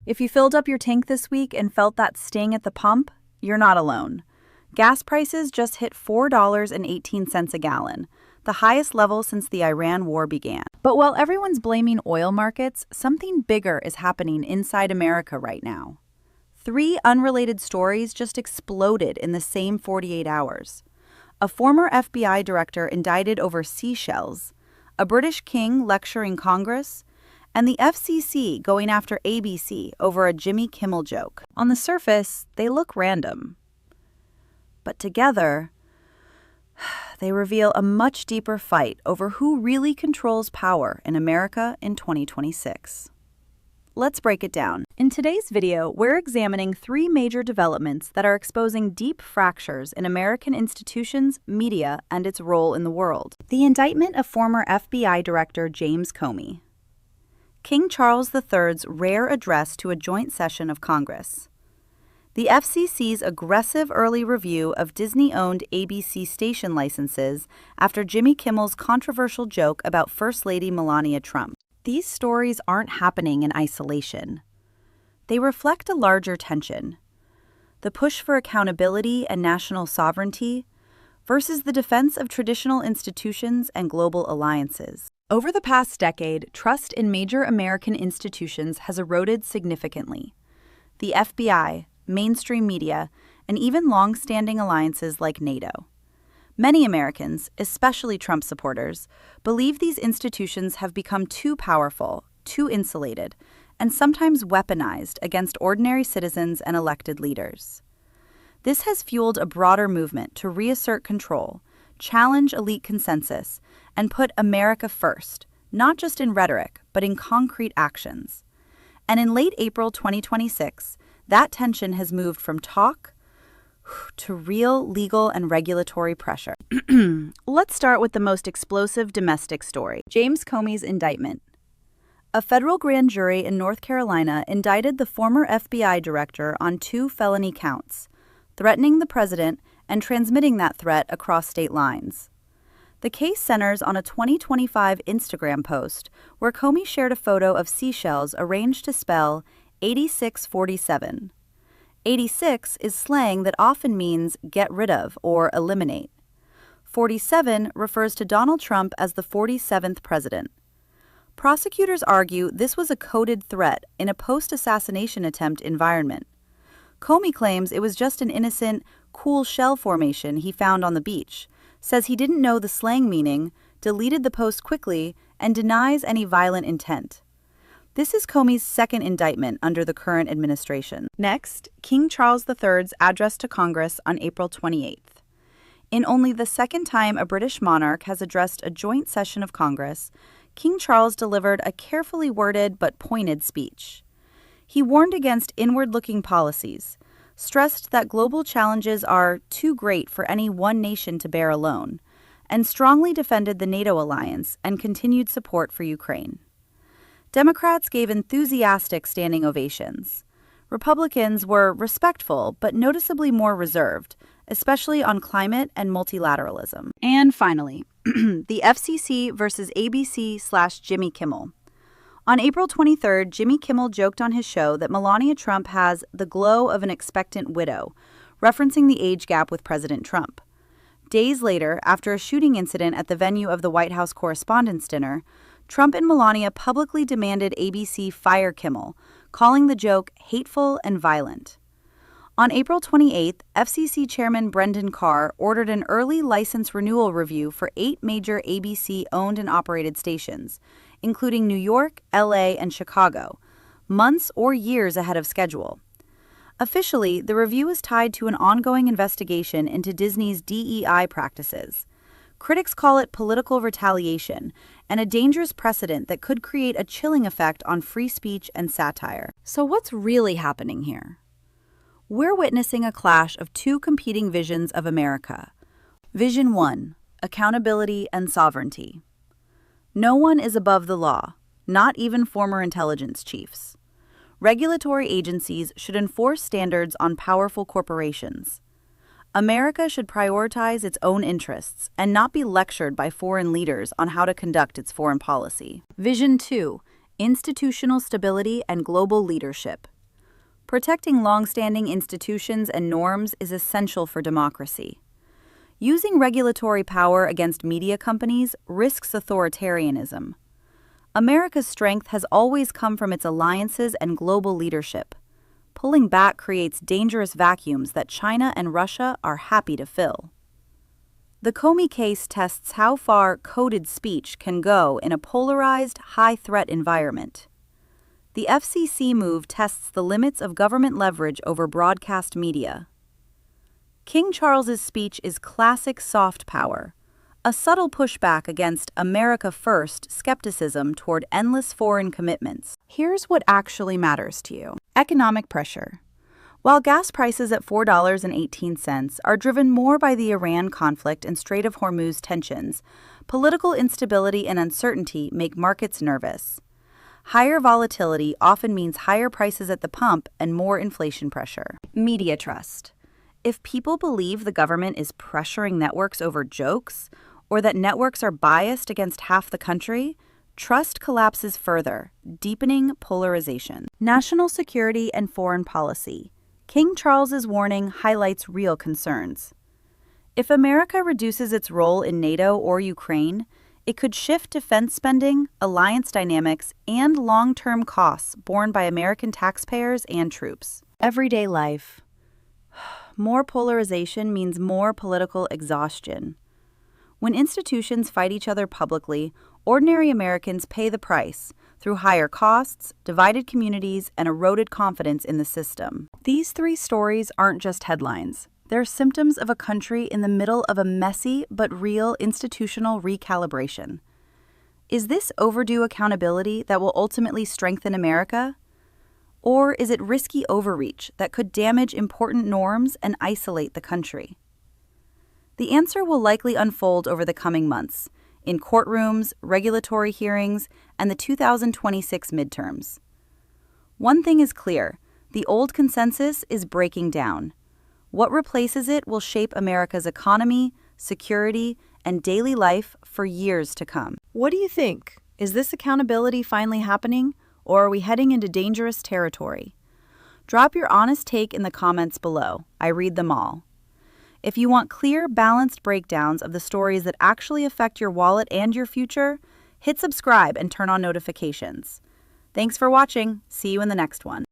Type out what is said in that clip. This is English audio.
If you filled up your tank this week and felt that sting at the pump, you're not alone. Gas prices just hit $4.18 a gallon, the highest level since the Iran war began. But while everyone's blaming oil markets, something bigger is happening inside America right now. 3 unrelated stories just exploded in the same 48 hours. A former FBI director indicted over Seashells, a British king lecturing Congress, and the FCC going after ABC over a Jimmy Kimmel joke. On the surface, they look random. But together, they reveal a much deeper fight over who really controls power in America in 2026. Let's break it down. In today's video, we're examining 3 major developments that are exposing deep fractures in American institutions, media, and its role in the world. The indictment of former FBI Director James Comey. King Charles III's rare address to a joint session of Congress. The FCC's aggressive early review of Disney-owned ABC station licenses after Jimmy Kimmel's controversial joke about First Lady Melania Trump. These stories aren't happening in isolation. They reflect a larger tension: the push for accountability and national sovereignty versus the defense of traditional institutions and global alliances. Over the past decade, trust in major American institutions has eroded significantly. The FBI, mainstream media, and even long-standing alliances like NATO. Many Americans, especially Trump supporters, believe these institutions have become too powerful, too insulated, and sometimes weaponized against ordinary citizens and elected leaders. This has fueled a broader movement to reassert control, challenge elite consensus, and put America first, not just in rhetoric, but in concrete actions. And in late April 2026, that tension has moved from talk to real legal and regulatory pressure. Let's start with the most explosive domestic story: James Comey's indictment. A federal grand jury in North Carolina indicted the former FBI director on 2 felony counts: threatening the president and transmitting that threat across state lines. The case centers on a 2025 Instagram post where Comey shared a photo of seashells arranged to spell 8647. 86 is slang that often means get rid of or eliminate. 47 refers to Donald Trump as the 47th president. Prosecutors argue this was a coded threat in a post-assassination attempt environment. Comey claims it was just an innocent, cool shell formation he found on the beach, says he didn't know the slang meaning, deleted the post quickly, and denies any violent intent. This is Comey's second indictment under the current administration. Next, King Charles III's address to Congress on April 28th. In only the second time a British monarch has addressed a joint session of Congress, King Charles delivered a carefully worded but pointed speech. He warned against inward-looking policies, stressed that global challenges are too great for any one nation to bear alone, and strongly defended the NATO alliance and continued support for Ukraine. Democrats gave enthusiastic standing ovations. Republicans were respectful but noticeably more reserved, especially on climate and multilateralism. And finally, the FCC versus ABC/Jimmy Kimmel. On April 23rd, Jimmy Kimmel joked on his show that Melania Trump has the glow of an expectant widow, referencing the age gap with President Trump. Days later, after a shooting incident at the venue of the White House Correspondents' Dinner, Trump and Melania publicly demanded ABC fire Kimmel, calling the joke hateful and violent. On April 28th, FCC Chairman Brendan Carr ordered an early license renewal review for 8 major ABC-owned and operated stations, including New York, LA, and Chicago, months or years ahead of schedule. Officially, the review is tied to an ongoing investigation into Disney's DEI practices. Critics call it political retaliation and a dangerous precedent that could create a chilling effect on free speech and satire. So what's really happening here? We're witnessing a clash of 2 competing visions of America. Vision 1, accountability and sovereignty. No one is above the law, not even former intelligence chiefs. Regulatory agencies should enforce standards on powerful corporations. America should prioritize its own interests and not be lectured by foreign leaders on how to conduct its foreign policy. Vision 2, institutional stability and global leadership. Protecting long-standing institutions and norms is essential for democracy. Using regulatory power against media companies risks authoritarianism. America's strength has always come from its alliances and global leadership. Pulling back creates dangerous vacuums that China and Russia are happy to fill. The Comey case tests how far coded speech can go in a polarized, high-threat environment. The FCC move tests the limits of government leverage over broadcast media. King Charles's speech is classic soft power, a subtle pushback against America First skepticism toward endless foreign commitments. Here's what actually matters to you. Economic pressure. While gas prices at $4.18 are driven more by the Iran conflict and Strait of Hormuz tensions, political instability and uncertainty make markets nervous. Higher volatility often means higher prices at the pump and more inflation pressure. Media trust. If people believe the government is pressuring networks over jokes, or that networks are biased against half the country, trust collapses further, deepening polarization. National security and foreign policy. King Charles's warning highlights real concerns. If America reduces its role in NATO or Ukraine, it could shift defense spending, alliance dynamics, and long-term costs borne by American taxpayers and troops. Everyday life. More polarization means more political exhaustion. When institutions fight each other publicly, ordinary Americans pay the price through higher costs, divided communities, and eroded confidence in the system. These three stories aren't just headlines. They're symptoms of a country in the middle of a messy but real institutional recalibration. Is this overdue accountability that will ultimately strengthen America? Or is it risky overreach that could damage important norms and isolate the country? The answer will likely unfold over the coming months, in courtrooms, regulatory hearings, and the 2026 midterms. One thing is clear: the old consensus is breaking down. What replaces it will shape America's economy, security, and daily life for years to come. What do you think? Is this accountability finally happening, or are we heading into dangerous territory? Drop your honest take in the comments below. I read them all. If you want clear, balanced breakdowns of the stories that actually affect your wallet and your future, hit subscribe and turn on notifications. Thanks for watching. See you in the next one.